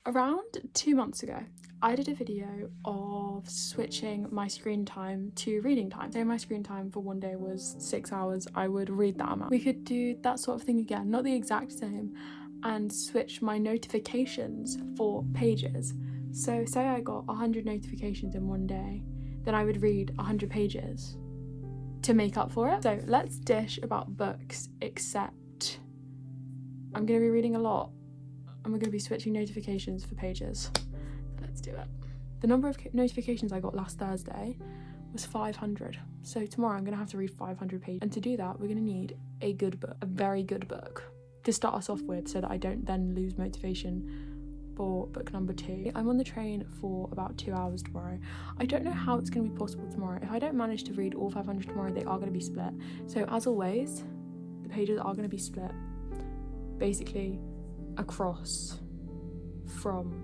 Around 2 months ago, I did a video of switching my screen time to reading time. So my screen time for one day was 6 hours. I would read that amount. We could do that sort of thing again, not the exact same, and switch my notifications for pages. So say I got 100 notifications in one day, then I would read 100 pages to make up for it. So let's dish about books, except I'm going to be reading a lot. And we're going to be switching notifications for pages. So let's do it. The number of notifications I got last Thursday was 500. So tomorrow I'm going to have to read 500 pages. And to do that, we're going to need a good book, a very good book, to start us off with so that I don't then lose motivation for book number 2. I'm on the train for about 2 hours tomorrow. I don't know how it's going to be possible tomorrow. If I don't manage to read all 500 tomorrow, they are going to be split. So as always, the pages are going to be split basically across from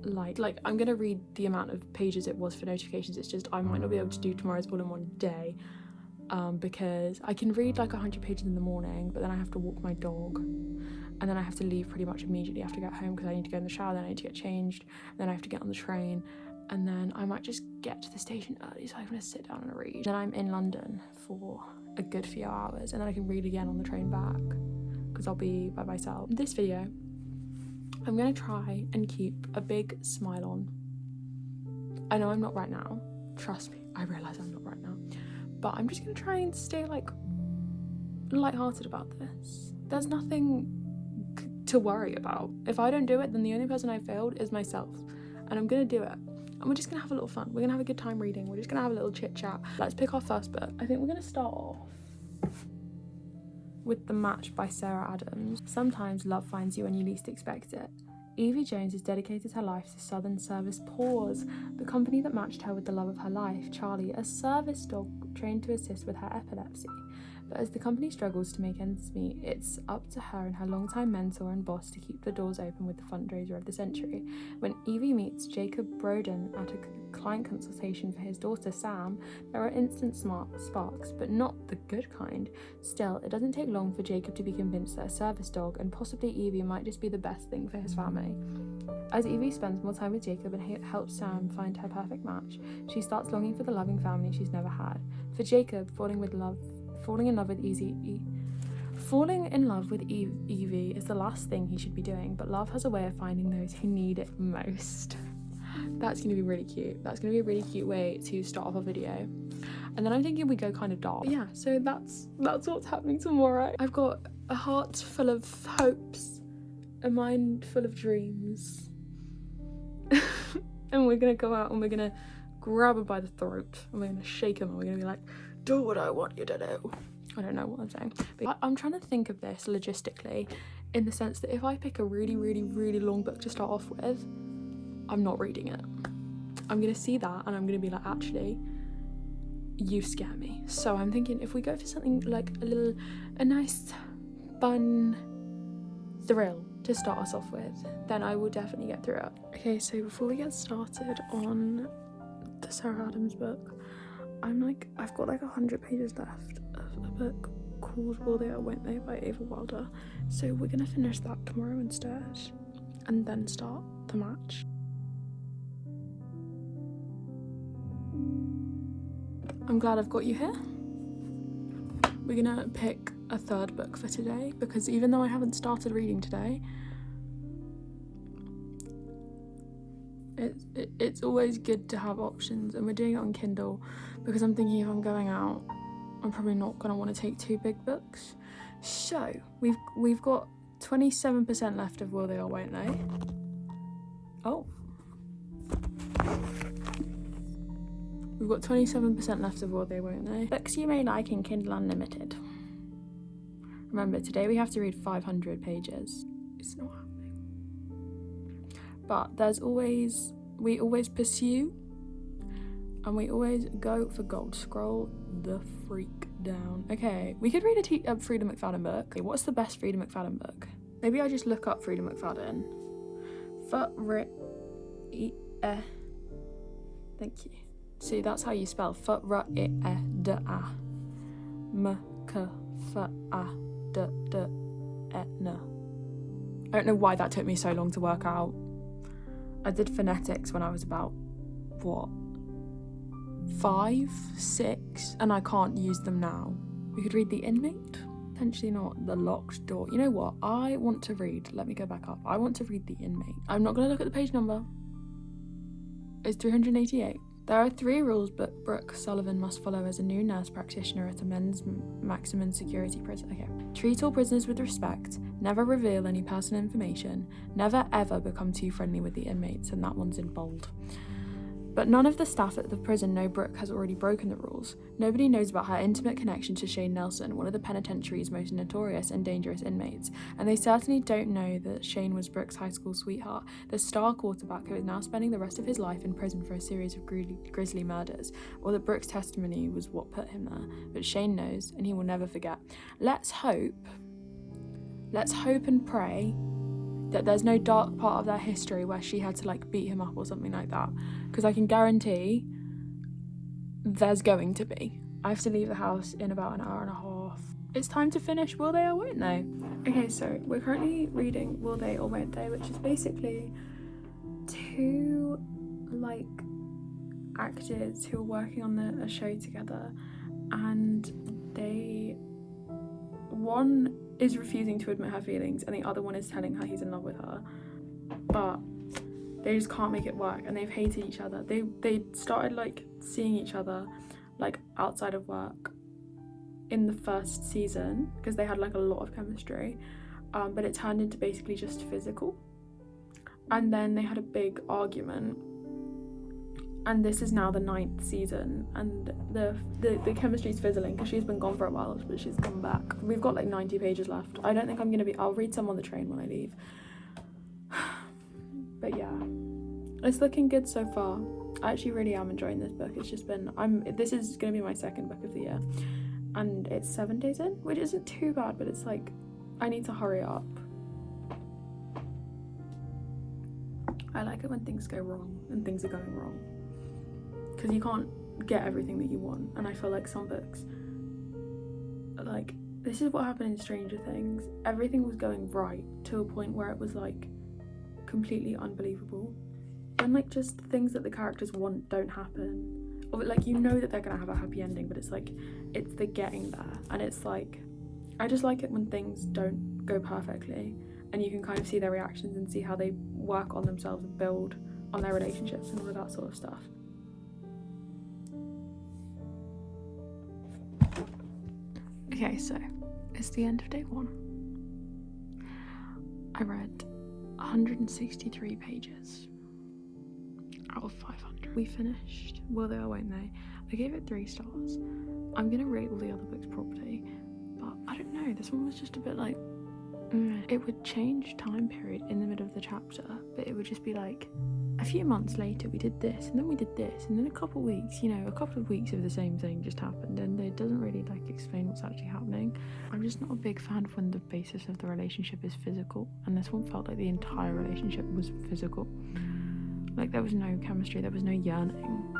like I'm gonna read the amount of pages it was for notifications. It's just I might not be able to do tomorrow's all in one day because I can read like 100 pages in the morning, but then I have to walk my dog and then I have to leave pretty much immediately after I get home because I need to go in the shower, then I need to get changed, then I have to get on the train, and then I might just get to the station early so I'm gonna sit down and read. Then I'm in London for a good few hours and then I can read again on the train back because I'll be by myself. In this video, I'm gonna try and keep a big smile on. I know I'm not right now, trust me, I realise I'm not right now, but I'm just gonna try and stay like lighthearted about this. There's nothing to worry about. If I don't do it, then the only person I failed is myself, and I'm gonna do it. And we're just gonna have a little fun. We're gonna have a good time reading. We're just gonna have a little chit chat. Let's pick our first book. I think we're gonna start off with The Match by Sarah Adams. Sometimes love finds you when you least expect it. Evie Jones has dedicated her life to Southern Service Paws, the company that matched her with the love of her life, Charlie, a service dog trained to assist with her epilepsy. But as the company struggles to make ends meet, it's up to her and her longtime mentor and boss to keep the doors open with the fundraiser of the century. When Evie meets Jacob Broden at a client consultation for his daughter Sam, there are instant sparks, but not the good kind. Still, it doesn't take long for Jacob to be convinced that a service dog and possibly Evie might just be the best thing for his family. As Evie spends more time with Jacob and helps Sam find her perfect match, she starts longing for the loving family she's never had. For Jacob, falling in love with Evie is the last thing he should be doing, but love has a way of finding those who need it most. That's going to be really cute. That's going to be a really cute way to start off a video. And then I'm thinking we go kind of dark. But yeah, so that's what's happening tomorrow. I've got a heart full of hopes, a mind full of dreams. And we're going to go out and we're going to grab her by the throat and we're going to shake him and we're going to be like, do what I want you to do. I don't know what I'm saying, but I'm trying to think of this logistically in the sense that if I pick a really, really, really long book to start off with, I'm not reading it. I'm gonna see that and I'm gonna be like, actually, you scare me. So I'm thinking if we go for something like a nice, fun thrill to start us off with, then I will definitely get through it. Okay, so before we get started on the Sarah Adams book, I've got like 100 pages left of a book called Will They or Won't They by Ava Wilder. So we're gonna finish that tomorrow instead and then start The Match. I'm glad I've got you here. We're gonna pick a third book for today because even though I haven't started reading today, it's always good to have options, and we're doing it on Kindle because I'm thinking if I'm going out, I'm probably not going to want to take 2 big books. So we've got 27% left of Will They or Won't They. Oh. We've got 27% left of Will They, Won't They. Books you may like in Kindle Unlimited. Remember, today we have to read 500 pages. It's not happening. But we always pursue and we always go for gold. Scroll the freak down. Okay, we could read a Frida McFadden book. Okay, what's the best Frida McFadden book? Maybe I just look up Frida McFadden. Thank you. See, that's how you spell F-R-I-E-D-A M-K-F-A-D-D-E-N. I don't know why that took me so long to work out. I did phonetics when I was about, what, 5, 6, and I can't use them now. We could read The Inmate. Potentially not The Locked Door. You know what? I want to read. Let me go back up. I want to read The Inmate. I'm not going to look at the page number. It's 388. There are 3 rules Brooke Sullivan must follow as a new nurse practitioner at a men's maximum security prison. Okay. Treat all prisoners with respect. Never reveal any personal information. Never ever become too friendly with the inmates. And that one's in bold. But none of the staff at the prison know Brooke has already broken the rules. Nobody knows about her intimate connection to Shane Nelson, one of the penitentiary's most notorious and dangerous inmates. And they certainly don't know that Shane was Brooke's high school sweetheart, the star quarterback who is now spending the rest of his life in prison for a series of grisly murders, or that Brooke's testimony was what put him there. But Shane knows, and he will never forget. Let's hope and pray that there's no dark part of their history where she had to like beat him up or something like that, because I can guarantee there's going to be. I have to leave the house in about an hour and a half. It's time to finish Will They or Won't They? Okay, so we're currently reading Will They or Won't They, which is basically 2 like actors who are working on a show together, and one is refusing to admit her feelings and the other one is telling her he's in love with her, but they just can't make it work, and they've hated each other. They started like seeing each other like outside of work in the first season because they had like a lot of chemistry, but it turned into basically just physical, and then they had a big argument, and this is now the 9th season, and the chemistry's fizzling because she's been gone for a while, but she's come back. We've got like 90 pages left. I don't think I'll read some on the train when I leave. But yeah, it's looking good so far. I actually really am enjoying this book. It's just been, this is gonna be my 2nd book of the year, and it's 7 days in, which isn't too bad, but it's like, I need to hurry up. I like it when things go wrong and things are going wrong, because you can't get everything that you want, and I feel like some books, like, this is what happened in Stranger Things. Everything was going right to a point where it was like completely unbelievable, and like just things that the characters want don't happen, or like you know that they're gonna have a happy ending, but it's like it's the getting there, and it's like I just like it when things don't go perfectly and you can kind of see their reactions and see how they work on themselves and build on their relationships and all of that sort of stuff. Okay, so it's the end of day 1. I read 163 pages out of 500. We finished Will They or Won't They? I gave it 3 stars. I'm gonna rate all the other books properly, but I don't know, this one was just a bit like it would change time period in the middle of the chapter, but it would just be like a few months later we did this, and then we did this, and then a couple of weeks, a couple of weeks of the same thing just happened, and it doesn't really like explain what's actually happening. I'm just not a big fan of when the basis of the relationship is physical, and this one felt like the entire relationship was physical. Like there was no chemistry, there was no yearning.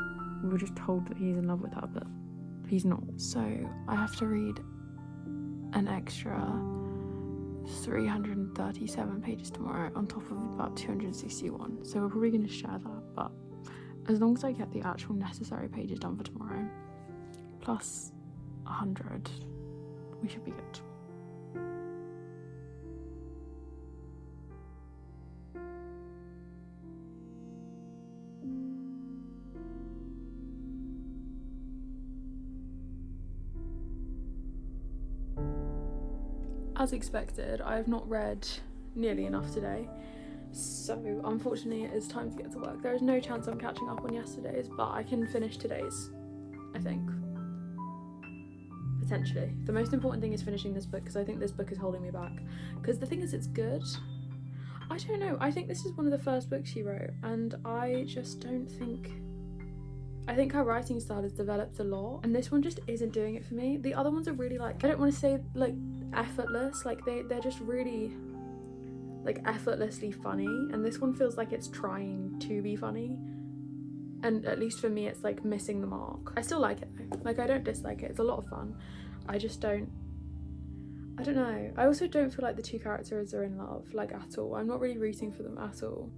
We were just told that he's in love with her, but he's not. So I have to read an extra 337 pages tomorrow on top of about 261, so we're probably going to share that, but as long as I get the actual necessary pages done for tomorrow plus 100, we should be good. As expected, I have not read nearly enough today, so unfortunately it is time to get to work. There is no chance I'm catching up on yesterday's, but I can finish today's, I think. Potentially. The most important thing is finishing this book, because I think this book is holding me back. Because the thing is, it's good. I don't know, I think this is one of the first books she wrote, and I just don't think... I think her writing style has developed a lot, and this one just isn't doing it for me. The other ones are really like, I don't want to say like effortless, like they're just really like effortlessly funny, and this one feels like it's trying to be funny, and at least for me it's like missing the mark. I still like it though, like I don't dislike it, it's a lot of fun. I just don't, I don't know. I also don't feel like the two characters are in love, like, at all. I'm not really rooting for them at all.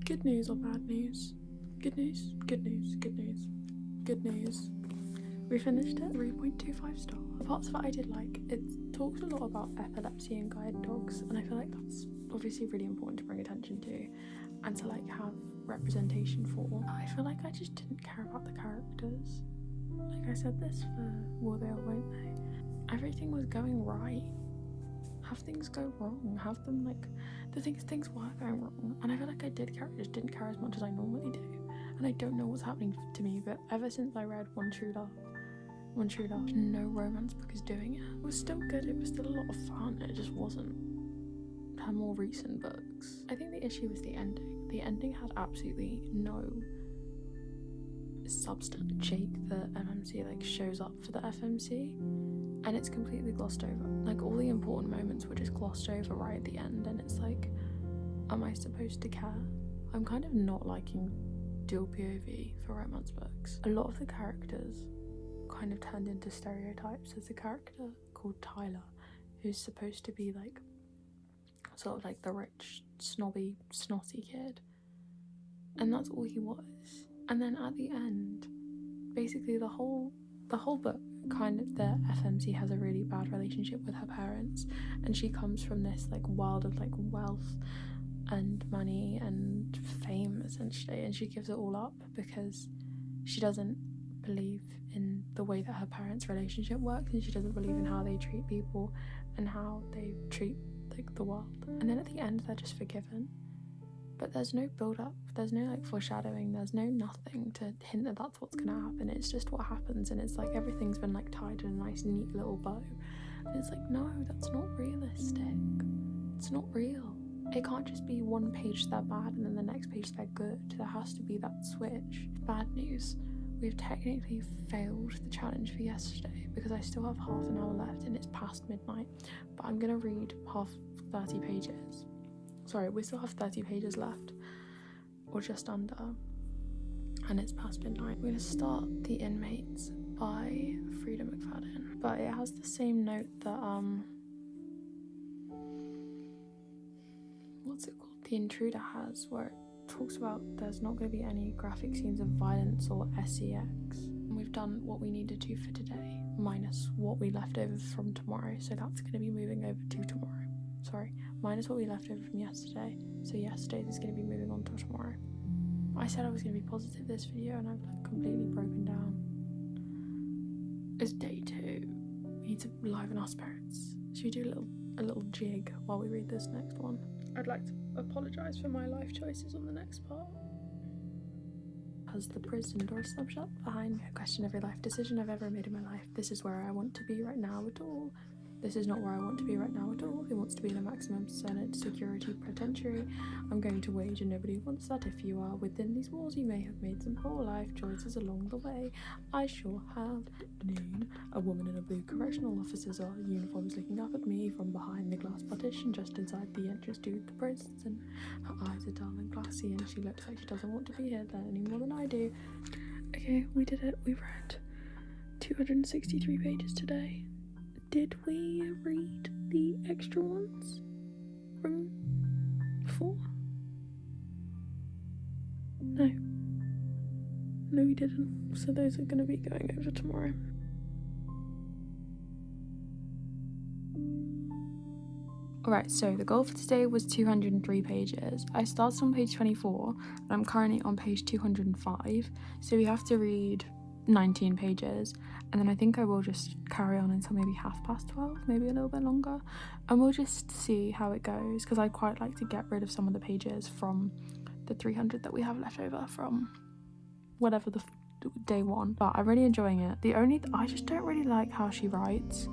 Good news or bad news? Good news, good news, good news, good news. We finished it, 3.25 star. The parts that I did like, it talks a lot about epilepsy and guide dogs, and I feel like that's obviously really important to bring attention to and to like have representation for. I feel like I just didn't care about the characters. Like I said this for Will They or Won't They? Everything was going right. Have things go wrong, have them like, the things were going wrong, and I feel like I did care, I just didn't care as much as I normally do, and I don't know what's happening to me, but ever since I read One True Love, no romance book is doing it. It was still good, it was still a lot of fun, it just wasn't her more recent books. I think the issue was the ending. The ending had absolutely no substance. Jake, the MMC, like shows up for the FMC, and it's completely glossed over. Like all the important moments were just glossed over right at the end, and it's like, am I supposed to care? I'm kind of not liking dual POV for romance books. A lot of the characters kind of turned into stereotypes. There's a character called Tyler who's supposed to be like sort of like the rich, snobby, snotty kid, and that's all he was. And then at the end, basically the whole book, kind of, the FMC has a really bad relationship with her parents, and she comes from this like world of like wealth and money and fame essentially, and she gives it all up because she doesn't believe in the way that her parents' relationship works, and she doesn't believe in how they treat people and how they treat like the world. And then at the end they're just forgiven, but there's no build up, there's no like foreshadowing, there's no nothing to hint that that's what's gonna happen. It's just what happens, and it's like everything's been like tied in a nice neat little bow, and it's like, no, that's not realistic, it's not real. It can't just be one page they're bad and then the next page they're good. There has to be that switch. Bad news, we've technically failed the challenge for yesterday because I still have half an hour left and it's past midnight, but I'm gonna read 30 pages. Sorry, we still have 30 pages left, or just under, and it's past midnight. We're gonna start The Inmates by Frida McFadden, but it has the same note that what's it called, The Intruder has, where it talks about there's not going to be any graphic scenes of violence or sex. And we've done what we needed to for today, minus what we left over from tomorrow, so that's going to be moving over to tomorrow. Sorry, minus what we left over from yesterday, so yesterday's is going to be moving on to tomorrow. I said I was going to be positive this video and I've like completely broken down. It's day 2. We need to liven our spirits. Should we do a little jig while we read this next one? I'd like to apologise for my life choices on the next part. Has the prison door slammed shut behind me? I question every life decision I've ever made in my life. This is where I want to be right now at all. This is not where I want to be right now at all. Who wants to be in a maximum Senate security penitentiary? I'm going to wage, and nobody wants that. If you are within these walls, you may have made some poor life choices along the way. I sure have. Noon. A woman in a blue correctional officer's uniform is looking up at me from behind the glass partition just inside the entrance to the prison. Her eyes are dull and glassy, and she looks like she doesn't want to be here there any more than I do. Okay, we did it. We read 263 pages today. Did we read the extra ones from before? No, we didn't. So those are going to be going over tomorrow. Alright, so the goal for today was 203 pages. I started on page 24 and I'm currently on page 205, so we have to read 19 pages, and then I think I will just carry on until maybe 12:30, maybe a little bit longer, and we'll just see how it goes, because I'd quite like to get rid of some of the pages from the 300 that we have left over from whatever the day 1, but I'm really enjoying it. I just don't really like how she writes.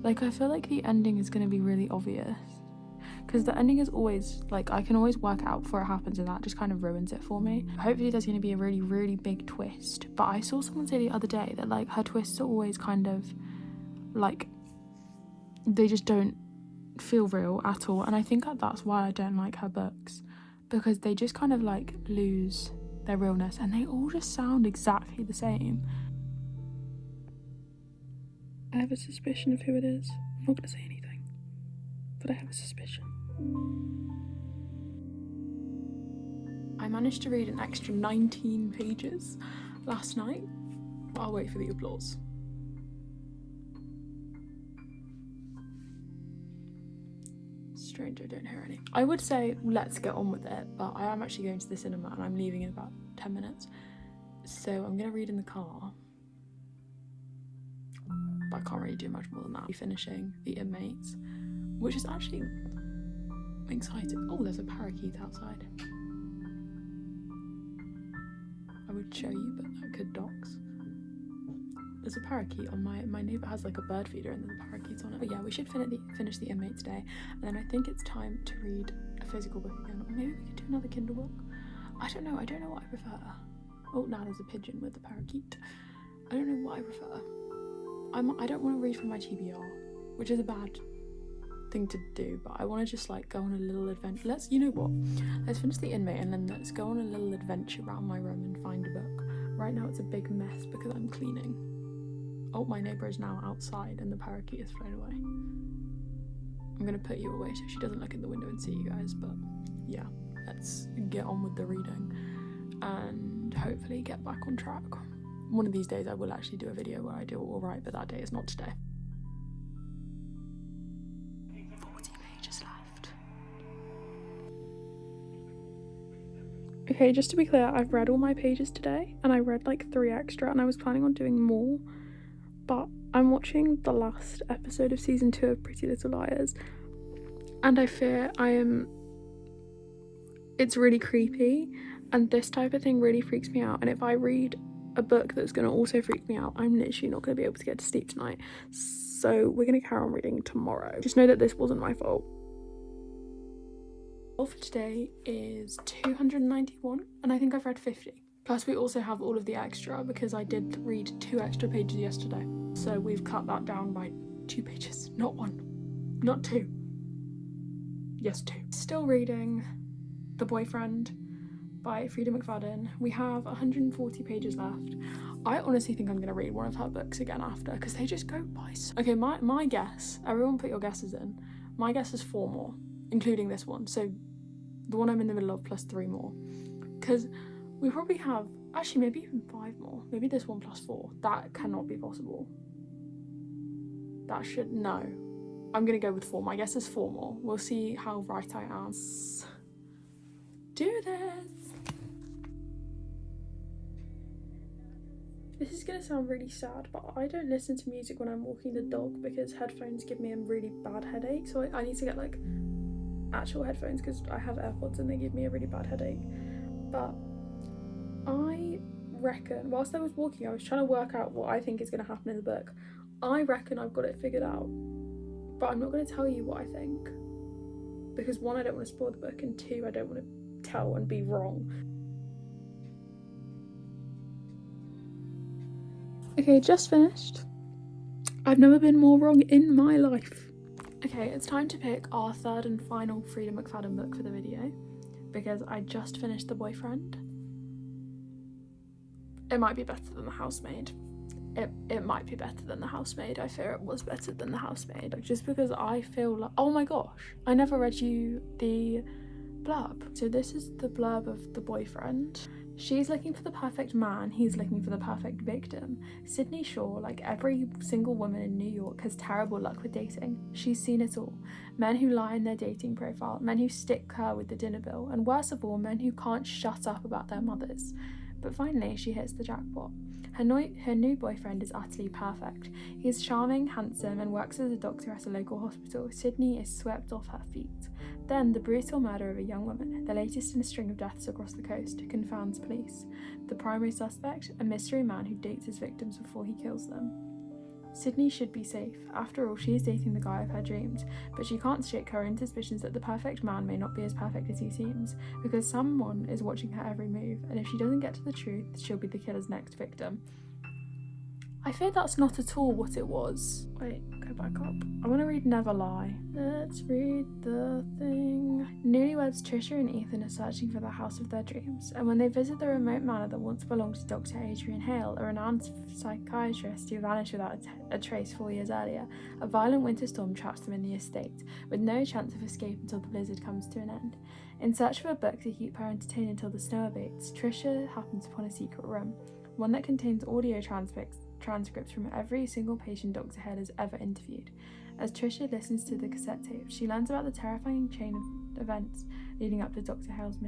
Like, I feel like the ending is going to be really obvious, because the ending is always, like, I can always work out before it happens, and that just kind of ruins it for me. Hopefully there's going to be a really, really big twist, but I saw someone say the other day that, like, her twists are always kind of, like, they just don't feel real at all, and I think that's why I don't like her books, because they just kind of like lose their realness and they all just sound exactly the same. I have a suspicion of who it is. I'm not gonna say anything, but I have a suspicion. I managed to read an extra 19 pages last night. I'll wait for the applause. Strange I don't hear any. I would say let's get on with it, but I am actually going to the cinema and I'm leaving in about 10 minutes. So I'm gonna read in the car. But I can't really do much more than that. Finishing The Inmates, which is actually exciting. Oh, there's a parakeet outside. I would show you, but that could dox. There's a parakeet on my neighbour has like a bird feeder and there's a parakeet on it. But yeah, we should finish the Inmates today, and then I think it's time to read a physical book again, or maybe we could do another Kindle book. I don't know what I prefer. Oh, now there's a pigeon with the parakeet. I don't know what I prefer. I don't want to read from my TBR, which is a bad thing to do, but I want to just like go on a little adventure. You know what? Let's finish The Inmate and then let's go on a little adventure around my room and find a book. Right now it's a big mess because I'm cleaning. Oh, my neighbour is now outside and the parakeet has flown away. I'm going to put you away so she doesn't look in the window and see you guys, but yeah, let's get on with the reading and hopefully get back on track. One of these days I will actually do a video where I do it all right, but that day is not today. 40 pages left. Okay, just to be clear, I've read all my pages today and I read like 3 extra and I was planning on doing more, but I'm watching the last episode of season 2 of Pretty Little Liars and I fear it's really creepy and this type of thing really freaks me out, and if I read a book that's going to also freak me out, I'm literally not going to be able to get to sleep tonight. So we're going to carry on reading tomorrow. Just know that this wasn't my fault. All for today is 291 and I think I've read 50. Plus we also have all of the extra because I did read 2 extra pages yesterday. So we've cut that down by 2 pages, not 1, not 2. Yes, 2. Still reading The Boyfriend by Frida McFadden. We have 140 pages left. I honestly think I'm going to read one of her books again after because they just go by so... Okay, my guess, everyone put your guesses in. My guess is 4 more, including this one. So the one I'm in the middle of plus 3 more. Because we probably have, actually maybe even 5 more. Maybe this one plus 4. That cannot be possible. That should, no. I'm going to go with 4. My guess is 4 more. We'll see how right I am. Do this. This is gonna sound really sad, but I don't listen to music when I'm walking the dog because headphones give me a really bad headache. So I need to get like actual headphones because I have AirPods and they give me a really bad headache. But I reckon, whilst I was walking, I was trying to work out what I think is gonna happen in the book. I reckon I've got it figured out, but I'm not gonna tell you what I think because 1, I don't want to spoil the book, and 2, I don't want to tell and be wrong. Okay, just finished. I've never been more wrong in my life. Okay, it's time to pick our 3rd and final Frida McFadden book for the video because I just finished The Boyfriend. It might be better than The Housemaid. It might be better than The Housemaid. I fear it was better than The Housemaid. Just because I feel like... Oh my gosh, I never read you the blurb. So this is the blurb of The Boyfriend. She's looking for the perfect man, he's looking for the perfect victim. Sydney Shaw, like every single woman in New York, has terrible luck with dating. She's seen it all. Men who lie in their dating profile, men who stick her with the dinner bill, and worst of all, men who can't shut up about their mothers. But finally, she hits the jackpot. Her new boyfriend is utterly perfect. He is charming, handsome, and works as a doctor at a local hospital. Sydney is swept off her feet. Then, the brutal murder of a young woman, the latest in a string of deaths across the coast, confounds police. The primary suspect, a mystery man who dates his victims before he kills them. Sydney should be safe. After all, she is dating the guy of her dreams, but she can't shake her own suspicions that the perfect man may not be as perfect as he seems, because someone is watching her every move, and if she doesn't get to the truth, she'll be the killer's next victim. I fear that's not at all what it was. Wait, go back up. I want to read Never Lie. Let's read the thing. Newlyweds Trisha and Ethan are searching for the house of their dreams, and when they visit the remote manor that once belonged to Dr. Adrian Hale, a renowned psychiatrist who vanished without a trace 4 years earlier, a violent winter storm traps them in the estate, with no chance of escape until the blizzard comes to an end. In search of a book to keep her entertained until the snow abates, Trisha happens upon a secret room, one that contains audio transcripts from every single patient Dr. Hale has ever interviewed. As Trisha listens to the cassette tape, she learns about the terrifying chain of events leading up to Dr. Hale's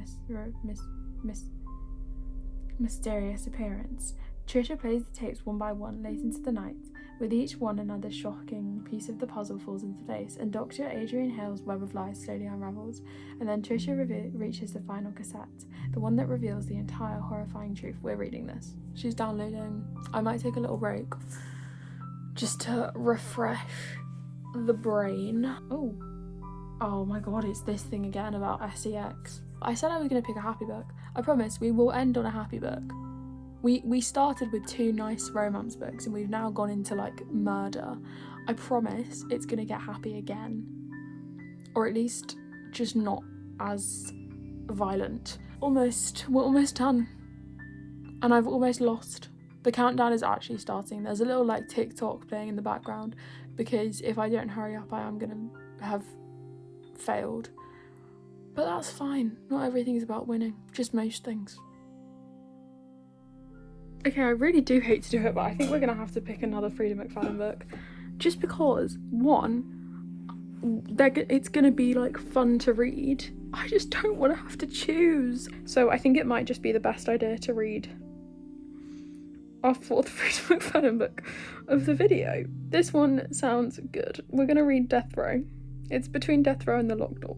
mysterious appearance. Trisha plays the tapes one by one late into the night. With each one, another shocking piece of the puzzle falls into place, and Dr. Adrian Hale's web of lies slowly unravels. And then Trisha reaches the final cassette, the one that reveals the entire horrifying truth. We're reading this. She's downloading. I might take a little break just to refresh the brain. Oh my god, it's this thing again about sex. I said I was going to pick a happy book. I promise we will end on a happy book. We started with 2 nice romance books and we've now gone into like murder. I promise it's gonna get happy again. Or at least just not as violent. We're almost done. And I've almost lost. The countdown is actually starting. There's a little like TikTok playing in the background because if I don't hurry up I am gonna have failed. But that's fine. Not everything is about winning, just most things. Okay, I really do hate to do it, but I think we're going to have to pick another Frida McFadden book. Just because, one, it's going to be, like, fun to read. I just don't want to have to choose. So I think it might just be the best idea to read our 4th Frida McFadden book of the video. This one sounds good. We're going to read Death Row. It's between Death Row and The Locked Door.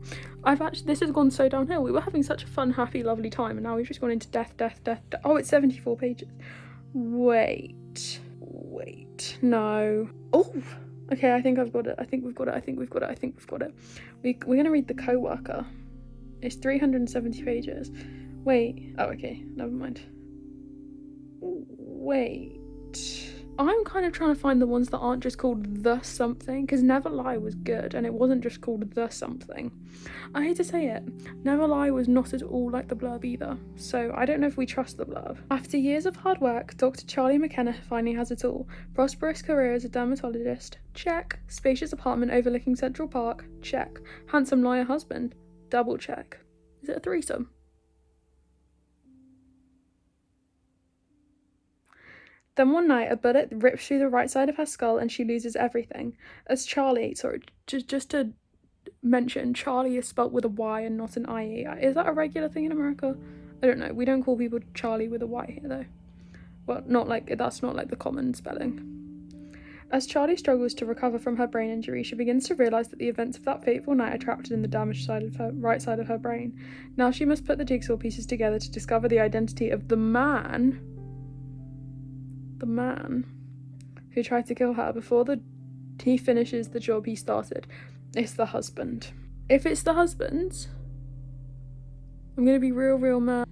This has gone so downhill. We were having such a fun, happy, lovely time, and now we've just gone into death. Oh, it's 74 pages. Wait. No. Oh, okay, I think I've got it. I think we've got it. We're going to read The Co-worker. It's 370 pages. Wait. Oh, okay, never mind. Wait. I'm kind of trying to find the ones that aren't just called The Something, because Never Lie was good, and it wasn't just called The Something. I hate to say it, Never Lie was not at all like the blurb either, so I don't know if we trust the blurb. After years of hard work, Dr. Charlie McKenna finally has it all. Prosperous career as a dermatologist, check. Spacious apartment overlooking Central Park, check. Handsome lawyer husband, double check. Is it a threesome? Then one night, a bullet rips through the right side of her skull and she loses everything. As Charlie, just to mention, Charlie is spelt with a Y and not an IE. Is that a regular thing in America? I don't know. We don't call people Charlie with a Y here, though. Well, that's not like the common spelling. As Charlie struggles to recover from her brain injury, she begins to realise that the events of that fateful night are trapped in the damaged right side of her brain. Now she must put the jigsaw pieces together to discover the identity of the man who tried to kill her before he finishes the job he started. It's the husband. If it's the husband, I'm gonna be real mad.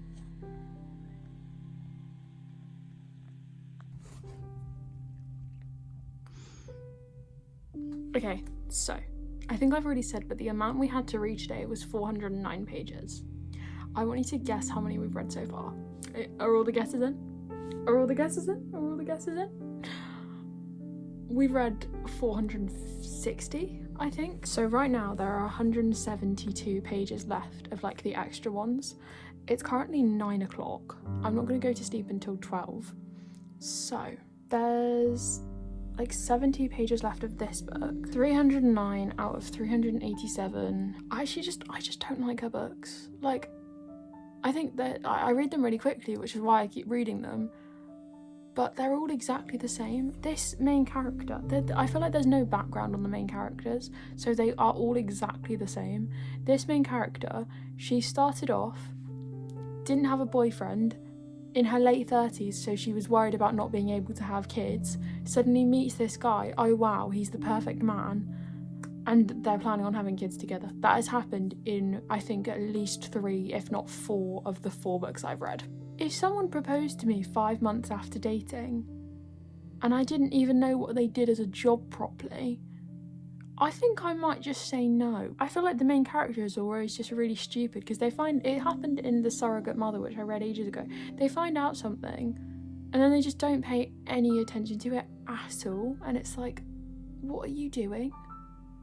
Okay, so I think I've already said, but the amount we had to read today was 409 pages. I want you to guess how many we've read so far. Are all the guesses in? We've read 460, I think. So right now there are 172 pages left of like the extra ones. It's currently 9 o'clock. I'm not going to go to sleep until 12. So there's like 70 pages left of this book. 309 out of 387. I just don't like her books. Like, I think that I read them really quickly, which is why I keep reading them. But they're all exactly the same. This main character, I feel like there's no background on the main characters, so they are all exactly the same. This main character, she started off, didn't have a boyfriend, in her late 30s, so she was worried about not being able to have kids, suddenly meets this guy, oh wow, he's the perfect man, and they're planning on having kids together. That has happened in, I think, at least 3, if not 4 of the 4 books I've read. If someone proposed to me 5 months after dating, and I didn't even know what they did as a job properly, I think I might just say no. I feel like the main characters are always just really stupid because they find, it happened in The Surrogate Mother, which I read ages ago. They find out something and then they just don't pay any attention to it at all. And it's like, what are you doing?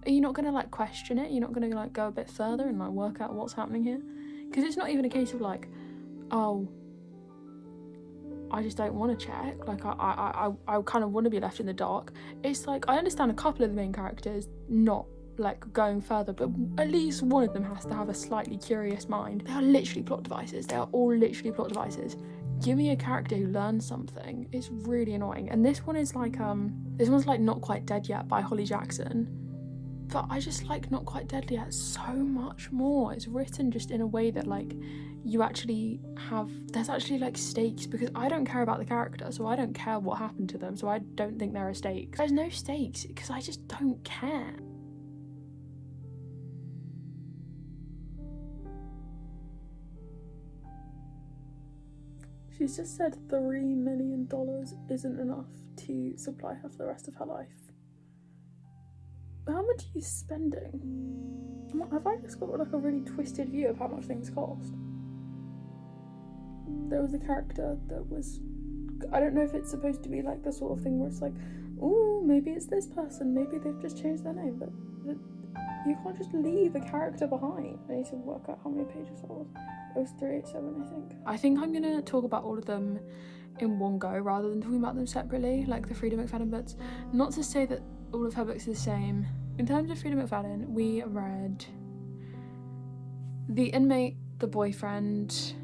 Are you not gonna like question it? You're not gonna like go a bit further and like work out what's happening here? Because it's not even a case of like, oh, I just don't want to check. Like I kind of want to be left in the dark. It's like, I understand a couple of the main characters not like going further, but at least one of them has to have a slightly curious mind. They are literally plot devices. They are all literally plot devices. Give me a character who learns something. It's really annoying. And this one is like, this one's like Not Quite Dead Yet by Holly Jackson. But I just like Not Quite Dead Yet so much more. It's written just in a way that like you actually have, there's actually like stakes, because I don't care about the character, so I don't care what happened to them, so I don't think there are stakes. There's no stakes because I just don't care. She's just said $3 million isn't enough to supply her for the rest of her life. How much are you spending? Have I just got like a really twisted view of how much things cost? There was a character that was, I don't know if it's supposed to be like the sort of thing where it's like, oh, maybe it's this person, maybe they've just changed their name, but you can't just leave a character behind. I need to work out how many pages that was. It was 387, I think. I think I'm gonna talk about all of them in one go rather than talking about them separately, like the Frida McFadden books. Not to say that all of her books are the same. In terms of Frida McFadden, we read The Inmate, The Boyfriend,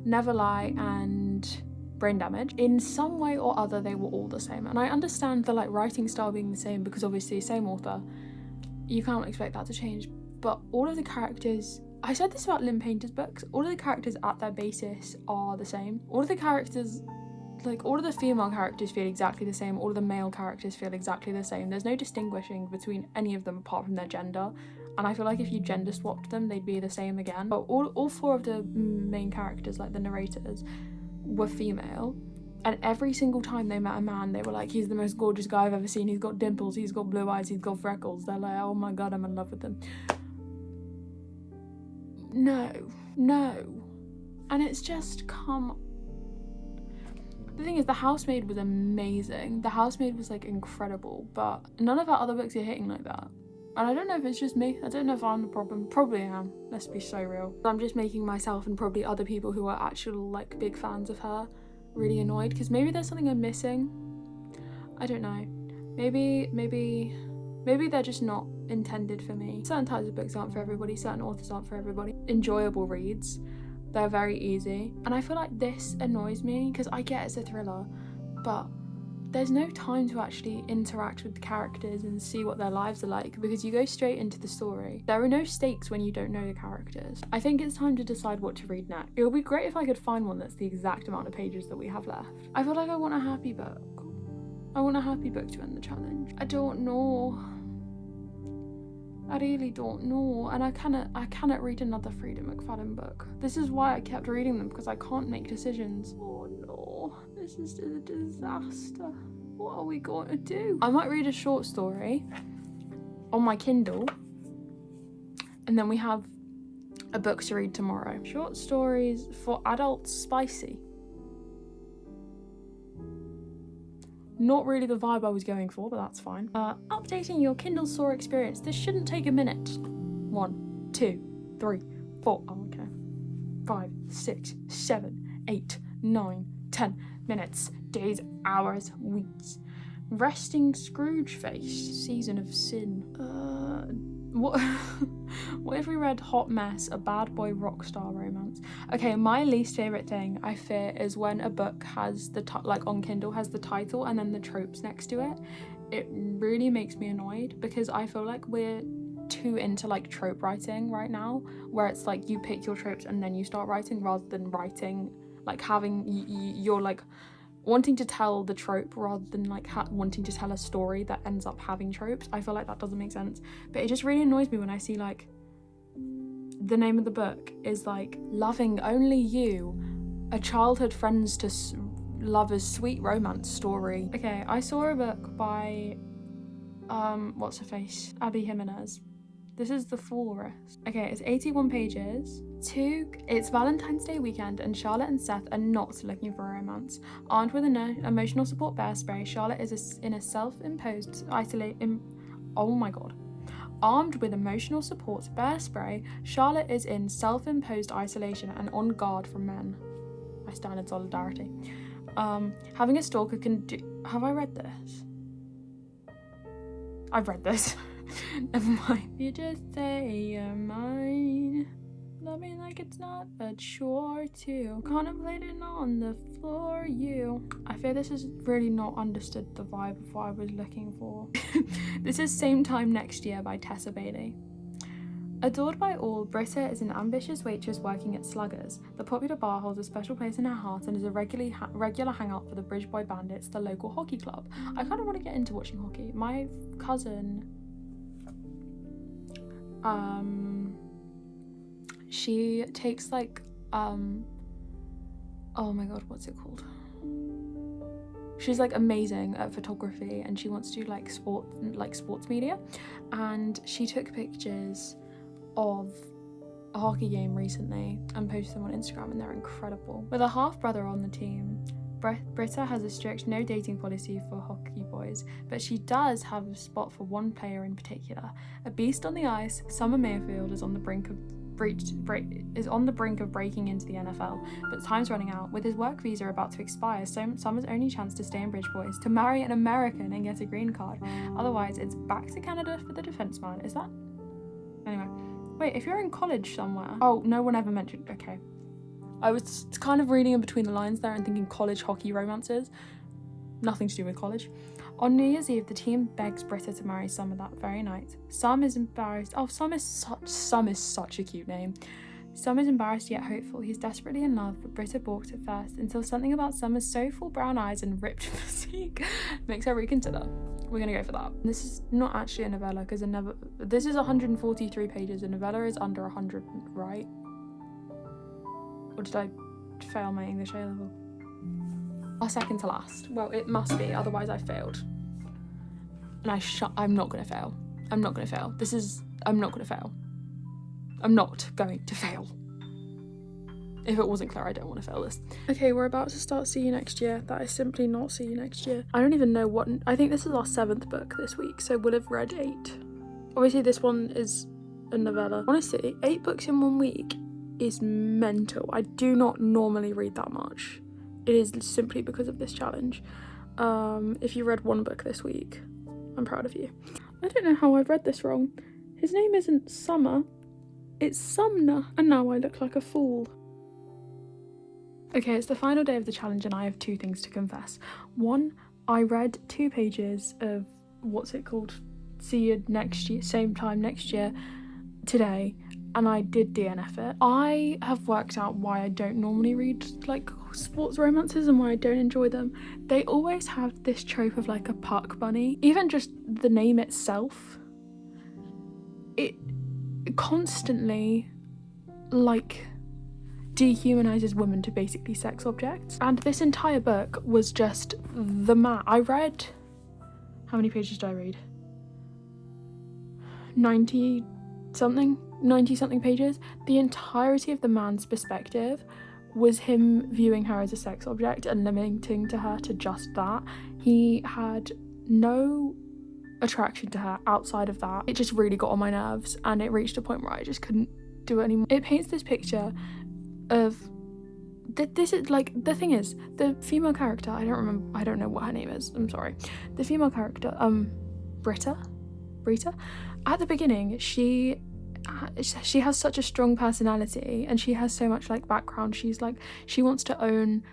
Never Lie, and Brain Damage. In some way or other, they were all the same. And I understand the like writing style being the same because obviously same author, you can't expect that to change. But all of the characters, I said this about Lynn Painter's books, all of the characters at their basis are the same. All of the characters, like all of the female characters feel exactly the same, all of the male characters feel exactly the same. There's no distinguishing between any of them apart from their gender, and I feel like if you gender swapped them they'd be the same again. But all four of the main characters, like the narrators, were female, and every single time they met a man they were like, he's the most gorgeous guy I've ever seen, he's got dimples, he's got blue eyes, he's got freckles. They're like, oh my god, I'm in love with them. No. And it's just the thing is, The Housemaid was amazing. The Housemaid was like incredible, but none of our other books are hitting like that. And I don't know if it's just me. I don't know if I'm the problem. Probably am. Let's be so real. I'm just making myself and probably other people who are actual like big fans of her really annoyed, because maybe there's something I'm missing. I don't know. Maybe they're just not intended for me. Certain types of books aren't for everybody. Certain authors aren't for everybody. Enjoyable reads. They're very easy. And I feel like this annoys me because I get it's a thriller, but there's no time to actually interact with the characters and see what their lives are like because you go straight into the story. There are no stakes when you don't know the characters. I think it's time to decide what to read next. It would be great if I could find one that's the exact amount of pages that we have left. I feel like I want a happy book. I want a happy book to end the challenge. I don't know. I really don't know, and I cannot read another Frida McFadden book. This is why I kept reading them, because I can't make decisions. Oh no, this is a disaster. What are we going to do? I might read a short story on my Kindle, and then we have a book to read tomorrow. Short stories for adults, spicy. Not really the vibe I was going for, but that's fine. Updating your Kindle Store experience. This shouldn't take a minute. 1, 2, 3, 4, oh, okay. 5, 6, 7, 8, 9, 10 minutes, days, hours, weeks. Resting Scrooge Face. Season of Sin. What if we read Hot Mess, a bad boy rock star romance? Okay, my least favourite thing, I fear, is when a book has the like on Kindle has the title and then the tropes next to it. It really makes me annoyed because I feel like we're too into like trope writing right now, where it's like you pick your tropes and then you start writing rather than writing, like having you're like wanting to tell the trope rather than like wanting to tell a story that ends up having tropes. I feel like that doesn't make sense, but it just really annoys me when I see like the name of the book is like Loving Only You, a childhood friends to lover's sweet romance story. Okay, I saw a book by what's her face, Abby Jimenez. This is The Florist. Okay, it's 81 pages. It's Valentine's Day weekend and Charlotte and Seth are not looking for a romance. Armed with an emotional support bear spray, Charlotte is in a self-imposed Armed with emotional support bear spray, Charlotte is in self-imposed isolation and on guard from men. I stand in solidarity. Having a stalker can do... Have I read this? I've read this. Never mind. You just say you're mine. Love me like it's not a chore to contemplating on the floor. I fear this has really not understood the vibe of what I was looking for. This is Same Time Next Year by Tessa Bailey. Adored by all, Britta is an ambitious waitress working at Sluggers. The popular bar holds a special place in her heart and is a regular hangout for the Bridge Boy Bandits, the local hockey club. I kind of want to get into watching hockey. My cousin, she takes like, oh my god, what's it called? She's like amazing at photography and she wants to do like sports media, and she took pictures of a hockey game recently and posted them on Instagram, and they're incredible. With a half-brother on the team, Britta has a strict no dating policy for hockey boys, but she does have a spot for one player in particular. A beast on the ice, Summer Mayfield is on the brink of breaking into the NFL, but time's running out. With his work visa about to expire, Summer's only chance to stay in Bridgeport is to marry an American and get a green card. Otherwise, it's back to Canada for the defense man. Is that? Anyway. Wait, if you're in college somewhere... Oh, no one ever mentioned... Okay. I was kind of reading in between the lines there and thinking college hockey romances. Nothing to do with college. On New Year's Eve, the team begs Britta to marry Summer that very night. Sum is embarrassed... Oh, Sum is such a cute name. Sum is embarrassed yet hopeful. He's desperately in love, but Britta balked at first until something about Summer's soulful brown eyes and ripped physique makes her reconsider. We're gonna go for that. This is not actually a novella because this is 143 pages. A novella is under 100, right? Or did I fail my English A level? Our second to last. Well, it must be, otherwise I failed. And I'm not gonna fail. I'm not gonna fail. I'm not gonna fail. I'm not going to fail. If it wasn't clear, I don't want to fail this. Okay, we're about to start See You Next Year. That is simply not See You Next Year. I don't even know what... I think this is our 7th book this week, so we'll have read 8. Obviously, this one is a novella. Honestly, 8 books in 1 week is mental. I do not normally read that much. It is simply because of this challenge. If you read 1 book this week, I'm proud of you. I don't know how I've read this wrong. His name isn't Summer, it's Sumner, and now I look like a fool. Okay, it's the final day of the challenge and I have 2 things to confess. 1, I read 2 pages of, what's it called? See You Next Year, Same Time Next Year today, and I did DNF it. I have worked out why I don't normally read like sports romances and why I don't enjoy them. They always have this trope of like a puck bunny. Even just the name itself, it constantly like dehumanizes women to basically sex objects, and this entire book was just the man. I read, how many pages did I read? 90 something pages. The entirety of the man's perspective was him viewing her as a sex object and limiting to her to just that. He had no attraction to her outside of that. It just really got on my nerves, and it reached a point where I just couldn't do it anymore. It paints this picture of this is like, the thing is, the female character, I don't know what her name is, I'm sorry. The female character, Britta, at the beginning, she has such a strong personality and she has so much like background. She's like, she wants to own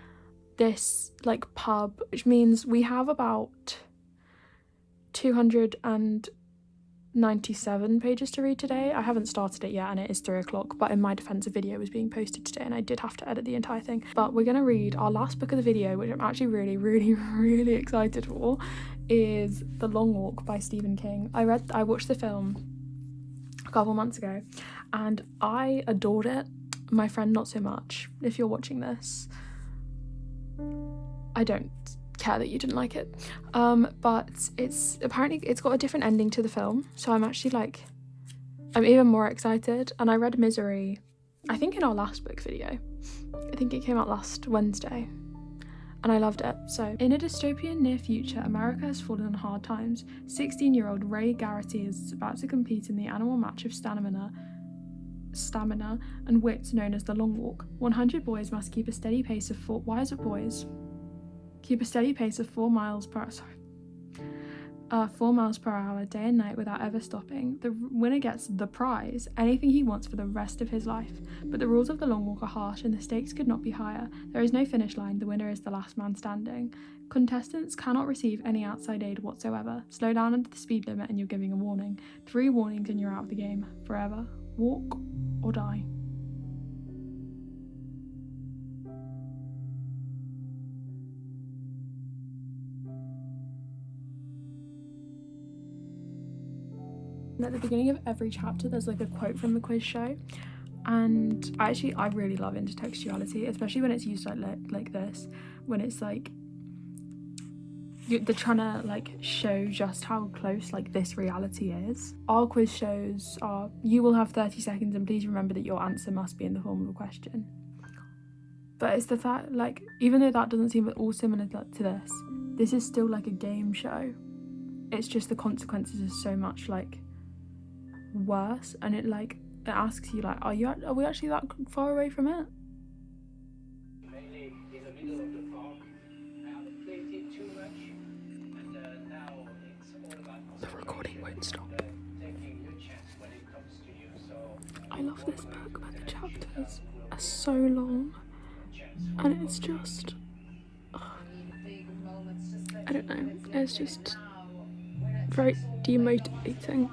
this like pub, which means we have about 297 pages to read today. I haven't started it yet and it is 3 o'clock, but in my defense a video was being posted today and I did have to edit the entire thing. But we're gonna read our last book of the video, which I'm actually really excited for, is The Long Walk by Stephen King. I watched the film a couple months ago and I adored it. My friend not so much. If you're watching this, I don't care that you didn't like it. But it's got a different ending to the film, so I'm actually like, I'm even more excited. And I read Misery, I think in our last book video. I think it came out last Wednesday, and I loved it. So, in a dystopian near future, America has fallen on hard times. 16-year-old Ray Garrity is about to compete in the annual match of stamina and wits known as the Long Walk. 100 boys must keep a steady pace of 4 miles per 4 miles per hour day and night without ever stopping. The winner gets the prize, anything he wants for the rest of his life. But the rules of the Long Walk are harsh and the stakes could not be higher. There is no finish line, the winner is the last man standing. Contestants cannot receive any outside aid whatsoever. Slow down under the speed limit and you're giving a warning. 3 warnings and you're out of the game forever. Walk or die. At the beginning of every chapter there's like a quote from the quiz show, and I really love intertextuality, especially when it's used like this, when it's like they're trying to like show just how close like this reality is. Our quiz shows are, you will have 30 seconds and please remember that your answer must be in the form of a question. But it's the fact, like, even though that doesn't seem at all similar to this is still like a game show. It's just the consequences are so much like worse, and it asks you like, are we actually that far away from it? Mainly in the middle of the park. I haven't played it too much, and now it's all about The recording won't stop. taking your chance when it comes to you. So I love this book, but the chapters are so long, and it's just, I don't know, it's just very demotivating.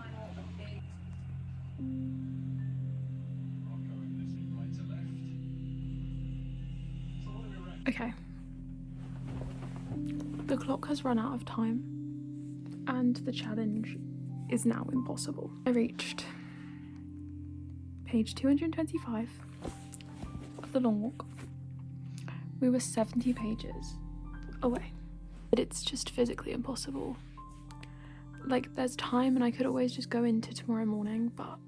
Okay, the clock has run out of time and the challenge is now impossible. I reached page 225 of The Long Walk. We were 70 pages away, but it's just physically impossible. Like, there's time and I could always just go into tomorrow morning, but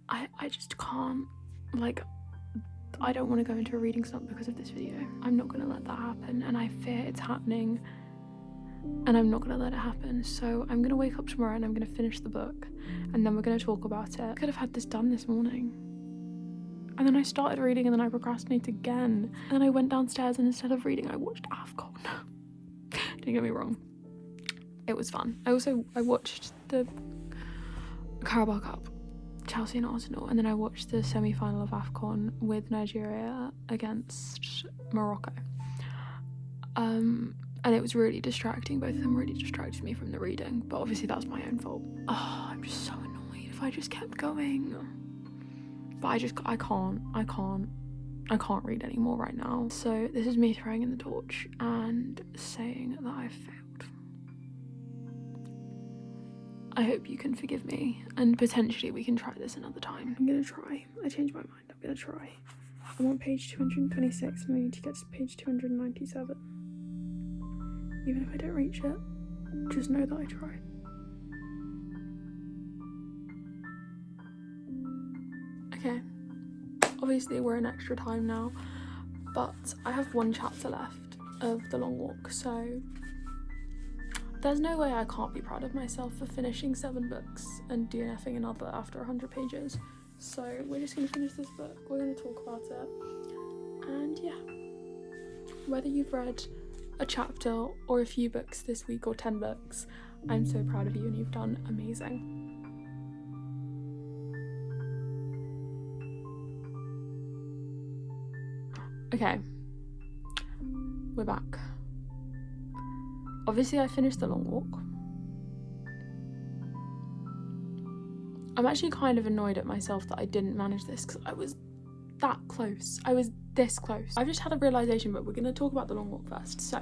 I just can't. Like, I don't want to go into a reading slump because of this video. I'm not going to let that happen, and I fear it's happening, and I'm not going to let it happen. So I'm going to wake up tomorrow and I'm going to finish the book, and then we're going to talk about it. I could have had this done this morning, and then I started reading and then I procrastinated again, and then I went downstairs and instead of reading I watched AFCON. Don't get me wrong, it was fun. I watched the Carabao Cup, Chelsea and Arsenal, and then I watched the semi-final of AFCON with Nigeria against Morocco, and it was really distracting. Both of them really distracted me from the reading, but obviously that's my own fault. Oh, I'm just so annoyed. If I just kept going, but I can't read anymore right now. So this is me throwing in the torch and saying that I failed. I hope you can forgive me, and potentially we can try this another time. I'm gonna try. I changed my mind. I'm gonna try. I'm on page 226 and I need to get to page 297. Even if I don't reach it, just know that I tried. Okay. Obviously we're in extra time now, but I have 1 chapter left of The Long Walk, so there's no way I can't be proud of myself for finishing 7 books and DNFing another after 100 pages. So we're just going to finish this book, we're going to talk about it, and yeah. Whether you've read a chapter or a few books this week or 10 books, I'm so proud of you and you've done amazing. Okay, we're back. Obviously I finished The Long Walk. I'm actually kind of annoyed at myself that I didn't manage this because I was that close. I was this close. I've just had a realisation, but we're going to talk about The Long Walk first. So,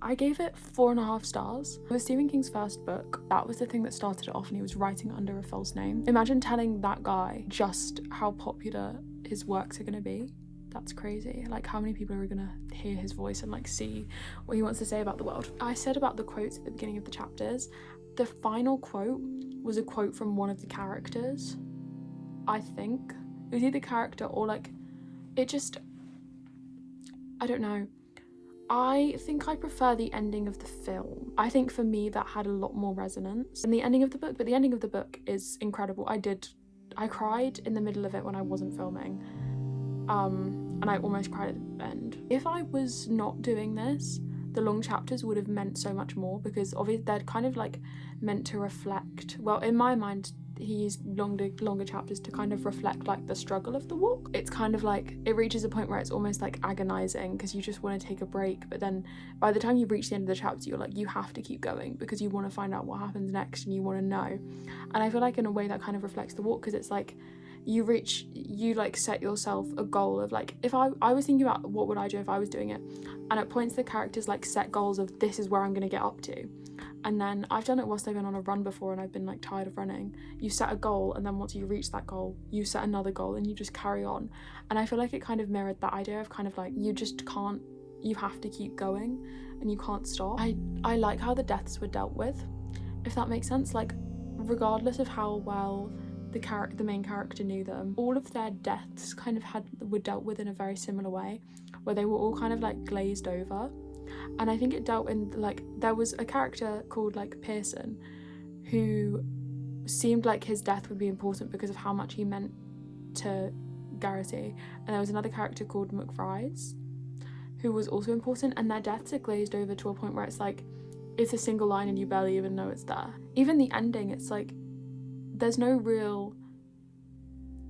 I gave it 4.5 stars. It was Stephen King's first book. That was the thing that started it off, and he was writing under a false name. Imagine telling that guy just how popular his works are going to be. That's crazy. Like, how many people are gonna hear his voice and like see what he wants to say about the world? I said about the quotes at the beginning of the chapters, the final quote was a quote from one of the characters. I think it was either character or like, it just, I don't know. I think I prefer the ending of the film. I think for me that had a lot more resonance than the ending of the book, but the ending of the book is incredible. I cried in the middle of it when I wasn't filming, and I almost cried at the end. If I was not doing this, the long chapters would have meant so much more, because obviously they're kind of like meant to reflect, well, in my mind, he used longer chapters to kind of reflect like the struggle of the walk. It's kind of like, it reaches a point where it's almost like agonizing, because you just want to take a break, but then by the time you reach the end of the chapter, you're like, you have to keep going because you want to find out what happens next and you want to know. And I feel like in a way that kind of reflects the walk, because it's like you like set yourself a goal of like, if I was thinking about what would I do if I was doing it, and at points the characters like set goals of this is where I'm going to get up to. And then I've done it whilst I've been on a run before and I've been like tired of running. You set a goal, and then once you reach that goal, you set another goal and you just carry on. And I feel like it kind of mirrored that idea of kind of like, you have to keep going and you can't stop. I like how the deaths were dealt with, if that makes sense. Like, regardless of how well the main character knew them, all of their deaths kind of were dealt with in a very similar way, where they were all kind of like glazed over. And I think it dealt in like, there was a character called like Pearson who seemed like his death would be important because of how much he meant to Garrity, and there was another character called McFries who was also important, and their deaths are glazed over to a point where it's like, it's a single line and you barely even know it's there. Even the ending, it's like there's no real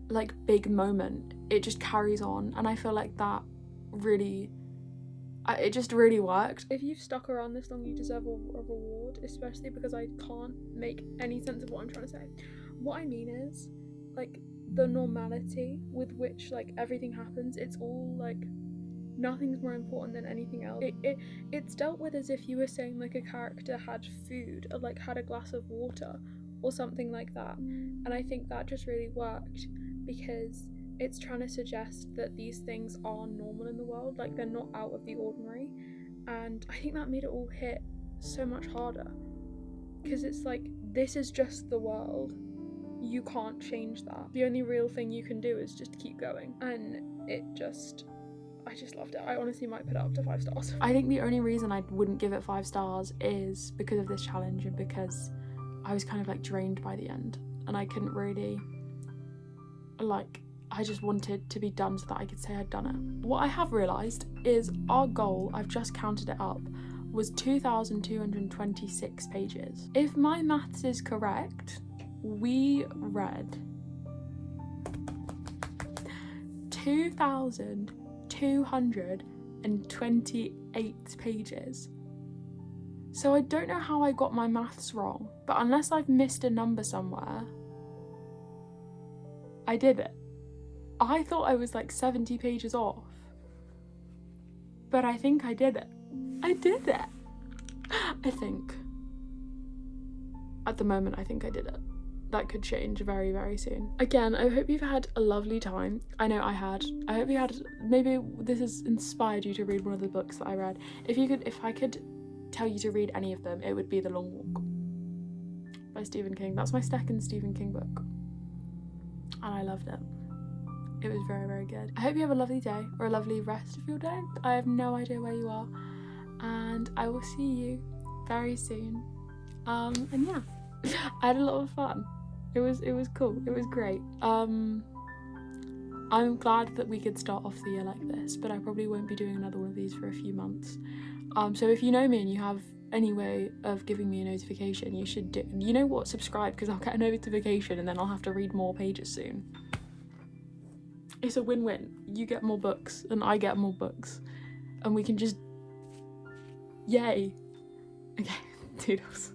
like big moment, it just carries on, and I feel like that really, it just really worked. If you've stuck around this long, you deserve a reward, especially because I can't make any sense of what I'm trying to say. What I mean is, like, the normality with which like everything happens, it's all like, nothing's more important than anything else. It's dealt with as if you were saying like a character had food or like had a glass of water or something like that, and I think that just really worked because it's trying to suggest that these things are normal in the world, like they're not out of the ordinary, and I think that made it all hit so much harder, because it's like, this is just the world, you can't change that, the only real thing you can do is just keep going. And I just loved it. I honestly might put it up to 5 stars. I think the only reason I wouldn't give it 5 stars is because of this challenge, and because I was kind of like drained by the end and I couldn't really, like, I just wanted to be done so that I could say I'd done it. What I have realised is our goal, I've just counted it up, was 2,226 pages. If my maths is correct, we read 2,228 pages. So I don't know how I got my maths wrong, but unless I've missed a number somewhere, I did it. I thought I was like 70 pages off, but I think I did it. I did it. I think. At the moment, I think I did it. That could change very, very soon. Again, I hope you've had a lovely time. I know I had. I hope you had, maybe this has inspired you to read one of the books that I read. If I could tell you to read any of them, it would be The Long Walk by Stephen King. That's my second Stephen King book, and I loved it. It was very, very good. I hope you have a lovely day, or a lovely rest of your day. I have no idea where you are, and I will see you very soon. And yeah, I had a lot of fun. It was cool. It was great. I'm glad that we could start off the year like this, but I probably won't be doing another one of these for a few months. So if you know me and you have any way of giving me a notification, you should do, you know what, subscribe, because I'll get a notification and then I'll have to read more pages soon. It's a win-win. You get more books and I get more books, and we can just, yay. Okay, toodles.